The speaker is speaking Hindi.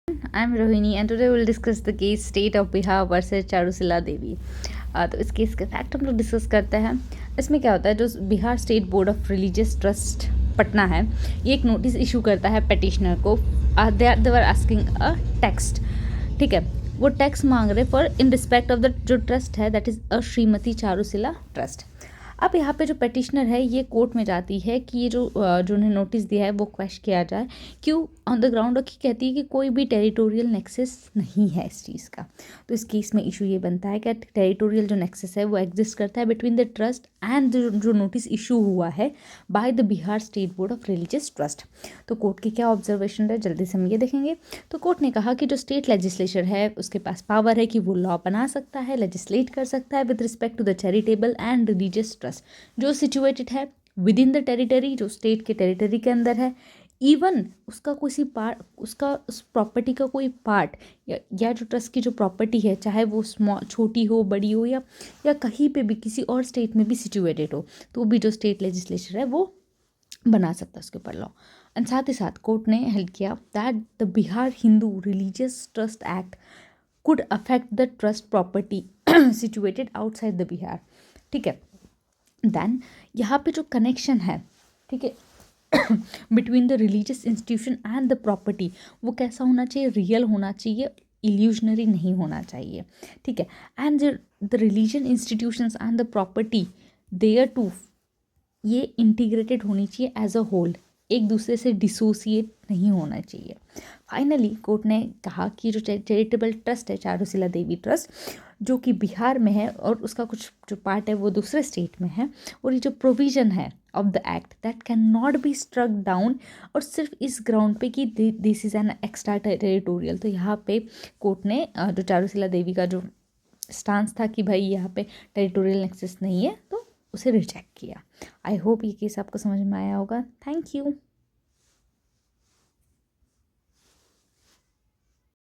I'm Rohini and today we'll discuss the case State of Bihar versus Charushila देवी। तो इस केस के फैक्ट हम लोग डिस्कस करते हैं। इसमें क्या होता है, जो Bihar state board of religious trust Patna है, ये एक नोटिस इशू करता है पेटिशनर को। They are asking a text, ठीक है। वो टैक्स मांग रहे for in respect of the जो ट्रस्ट है, that is a Shrimati Charushila trust. अब यहाँ पे जो पेटिशनर है ये कोर्ट में जाती है कि ये जो उन्हें नोटिस दिया है वो क्वेश्चन किया जाए, क्यों ऑन द ग्राउंड की कहती है कि कोई भी टेरिटोरियल नेक्सस नहीं है इस चीज़ का। तो इस केस में इशू ये बनता है कि टेरिटोरियल जो नेक्सस है वो एग्जिस्ट करता है बिटवीन द ट्रस्ट एंड जो नोटिस इशू हुआ है by the Bihar state board of religious trust. तो कोर्ट की क्या ऑब्जर्वेशन है, जल्दी से हम ये देखेंगे। तो कोर्ट ने कहा कि जो स्टेट लेजिस्लेचर है उसके पास पावर है कि वो लॉ बना सकता है, लेजिस्लेट कर सकता है with respect to the charitable and religious trust जो सिचुएटेड है विद इन द टेरिटरी, जो स्टेट के टेरिटरी के अंदर है। इवन उसका कोई पार्ट, उसका उस प्रॉपर्टी का कोई पार्ट या जो ट्रस्ट की जो प्रॉपर्टी है, चाहे वो स्मॉल छोटी हो बड़ी हो या कहीं पे भी किसी और स्टेट में भी सिचुएटेड हो, तो भी जो स्टेट लेजिस्लेचर है वो बना सकता है उसके ऊपर लॉ। एंड साथ ही साथ कोर्ट ने हेल्ड किया that the Bihar Hindu religious trust act could affect the trust property situated outside the Bihar, ठीक है। देन यहाँ पे जो कनेक्शन है, ठीक है, between the religious institution and the property, वो कैसा होना चाहिए, रियल होना चाहिए, इल्यूजनरी नहीं होना चाहिए, ठीक है। And the religion institutions and the property thereto, ये इंटीग्रेटेड होनी चाहिए एज अ होल, एक दूसरे से डिसोसिएट नहीं होना चाहिए। फाइनली कोर्ट ने कहा कि जो चैरिटेबल ट्रस्ट है चारुशिला देवी ट्रस्ट, जो कि बिहार में है और उसका कुछ जो पार्ट है वो दूसरे स्टेट में है, और ये जो प्रोविज़न है of the act that can not be struck down, और सिर्फ इस ग्राउंड पे कि this is an extra territorial. तो यहाँ पे कोर्ट ने जो चारुशिला देवी का जो स्टांस था कि भाई यहाँ पे टेरिटोरियल नेक्सस नहीं है, तो उसे रिजेक्ट किया। आई होप ये केस आपको समझ में आया होगा। Thank you.